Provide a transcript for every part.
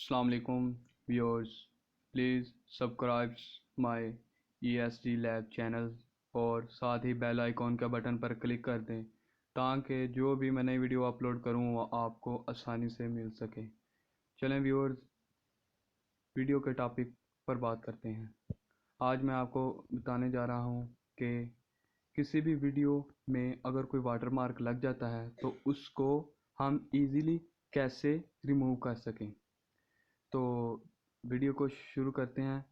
अस्सलाम वालेकुम viewers, please subscribe my ESG lab channel और साथ ही बेल आइकॉन का बटन पर क्लिक कर दें ताकि जो भी मैं नई वीडियो अपलोड करूं वो आपको आसानी से मिल सके। चलें व्यूअर्स, वीडियो के टॉपिक पर बात करते हैं। आज मैं आपको बताने जा रहा हूं कि किसी भी वीडियो में अगर कोई वाटरमार्क लग जाता है तो उसको हम इजीली कैसे रिमूव कर सकें। तो वीडियो को शुरू करते हैं।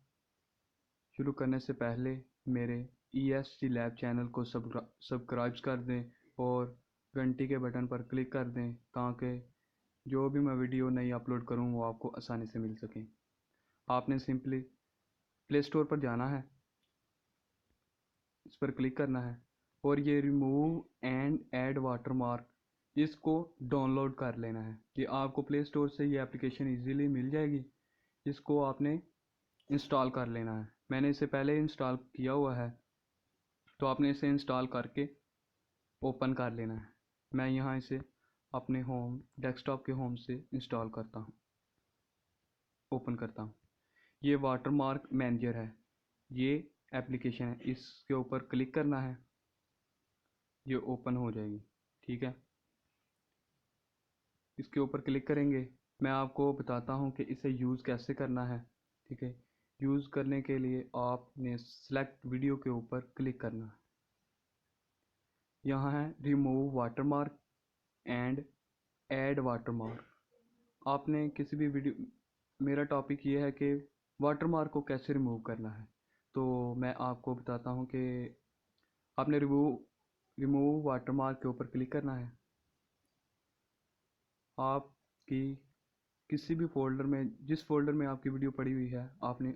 शुरू करने से पहले मेरे ESG लैब चैनल को सब्सक्राइब कर दें और घंटी के बटन पर क्लिक कर दें ताकि जो भी मैं वीडियो नई अपलोड करूं वो आपको आसानी से मिल सके। आपने सिंपली प्ले स्टोर पर जाना है, इस पर क्लिक करना है और ये रिमूव एंड ऐड वाटरमार्क इसको डाउनलोड कर लेना है। ये आपको प्ले स्टोर से ये एप्लीकेशन इजीली मिल जाएगी। इसको आपने इंस्टॉल कर लेना है। मैंने इसे पहले इंस्टॉल किया हुआ है, तो आपने इसे इंस्टॉल करके ओपन कर लेना है। मैं यहाँ इसे अपने डेस्कटॉप के होम से इंस्टॉल करता हूँ, ओपन करता हूँ। ये वाटरमार्क मैनेजर है, ये एप्लीकेशन है। इसके ऊपर क्लिक करना है, ये ओपन हो जाएगी। ठीक है, इसके ऊपर क्लिक करेंगे। मैं आपको बताता हूँ कि इसे यूज़ कैसे करना है। ठीक है, यूज़ करने के लिए आपने सेलेक्ट वीडियो के ऊपर क्लिक करना है। यहाँ है remove watermark and add watermark. आपने किसी भी वीडियो, मेरा टॉपिक ये है कि वाटरमार्क को कैसे रिमूव करना है। तो मैं आपको बताता हूँ कि आपने रिमूव वाटरमार्क के ऊपर क्लिक करना है। आपकी किसी भी फोल्डर में, जिस फोल्डर में आपकी वीडियो पड़ी हुई है, आपने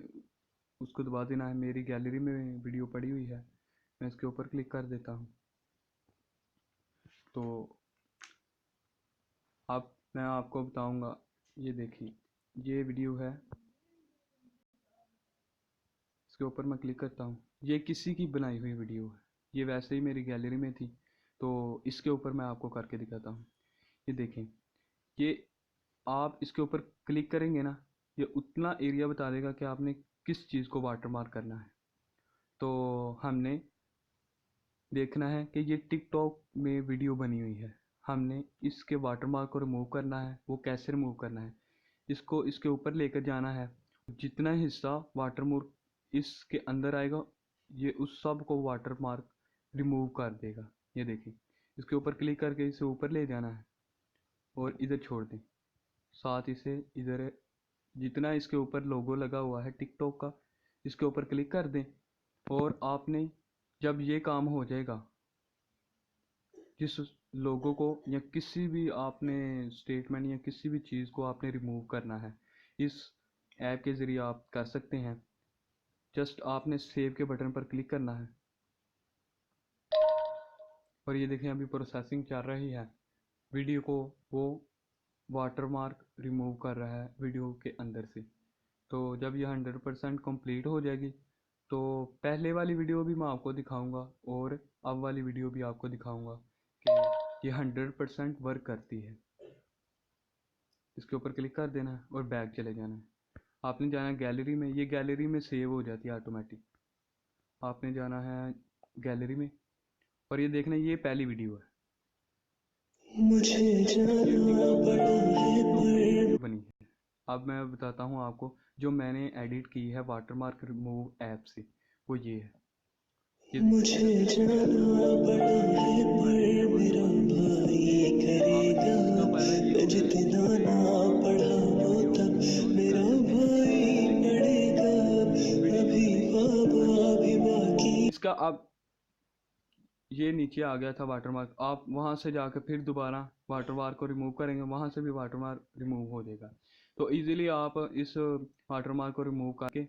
उसको दबा देना है। मेरी गैलरी में वीडियो पड़ी हुई है, मैं इसके ऊपर क्लिक कर देता हूँ। तो मैं आपको बताऊंगा, ये देखिए ये वीडियो है, इसके ऊपर मैं क्लिक करता हूँ। ये किसी की बनाई हुई वीडियो है, ये वैसे ही मेरी गैलरी में थी, तो इसके ऊपर मैं आपको करके दिखाता हूँ। ये देखें, ये आप इसके ऊपर क्लिक करेंगे ना, ये उतना एरिया बता देगा कि आपने किस चीज़ को वाटरमार्क करना है। तो हमने देखना है कि ये टिकटॉक में वीडियो बनी हुई है, हमने इसके वाटरमार्क को रिमूव करना है। वो कैसे रिमूव करना है, इसको इसके ऊपर लेकर जाना है। जितना हिस्सा वाटरमार्क इसके अंदर आएगा, ये उस सब को वाटरमार्क रिमूव कर देगा। ये देखिए, इसके ऊपर क्लिक करके इसे ऊपर ले जाना है और इधर छोड़ दें। साथ इसे इधर जितना इसके ऊपर लोगो लगा हुआ है टिकटॉक का, इसके ऊपर क्लिक कर दें। और आपने जब ये काम हो जाएगा, जिस लोगों को या किसी भी आपने स्टेटमेंट या किसी भी चीज़ को आपने रिमूव करना है, इस ऐप के ज़रिए आप कर सकते हैं। जस्ट आपने सेव के बटन पर क्लिक करना है और ये देखें अभी प्रोसेसिंग चल रही है। वीडियो को वो वाटरमार्क रिमूव कर रहा है वीडियो के अंदर से। तो जब ये 100% कंप्लीट हो जाएगी तो पहले वाली वीडियो भी मैं आपको दिखाऊंगा और अब वाली वीडियो भी आपको दिखाऊंगा कि ये 100% वर्क करती है। इसके ऊपर क्लिक कर देना है और बैक चले जाना है। आपने जाना है गैलरी में, ये गैलरी में सेव हो जाती है ऑटोमेटिक। आपने जाना है गैलरी में और ये देखना, ये पहली वीडियो है, मुझे जाना पड़ा है बनी है। अब मैं बताता हूँ आपको जो मैंने एडिट की है वाटरमार्क रिमूव ऐप से, वो ये है। ये मुझे जाना पड़ा है पर मेरा भाई करेगा। मैं जितना ना पढ़ा वो तक मेरा भाई पढ़ेगा। अभी बाबा अभी बाकी। इसका अब ये नीचे आ गया था वाटरमार्क। आप वहां से जाकर फिर दोबारा वाटरमार्क को रिमूव करेंगे, वहां से भी वाटरमार्क रिमूव हो जाएगा। तो इजीली आप इस वाटरमार्क को रिमूव करके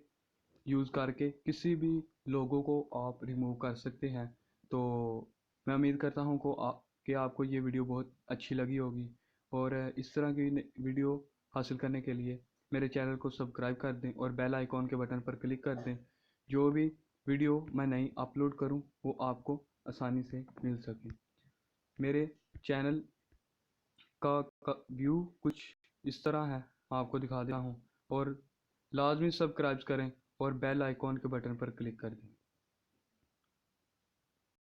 यूज़ करके किसी भी लोगों को आप रिमूव कर सकते हैं। तो मैं उम्मीद करता हूँ कि आपको ये वीडियो बहुत अच्छी लगी होगी और इस तरह की वीडियो हासिल करने के लिए मेरे चैनल को सब्सक्राइब कर दें और बेल आइकॉन के बटन पर क्लिक कर दें। जो भी वीडियो मैं नई अपलोड करूँ वो आपको आसानी से मिल सके। मेरे चैनल का व्यू कुछ इस तरह है। आपको दिखा देता हूँ। और लाजमी सब्सक्राइब करें और बेल आइकॉन के बटन पर क्लिक कर दें।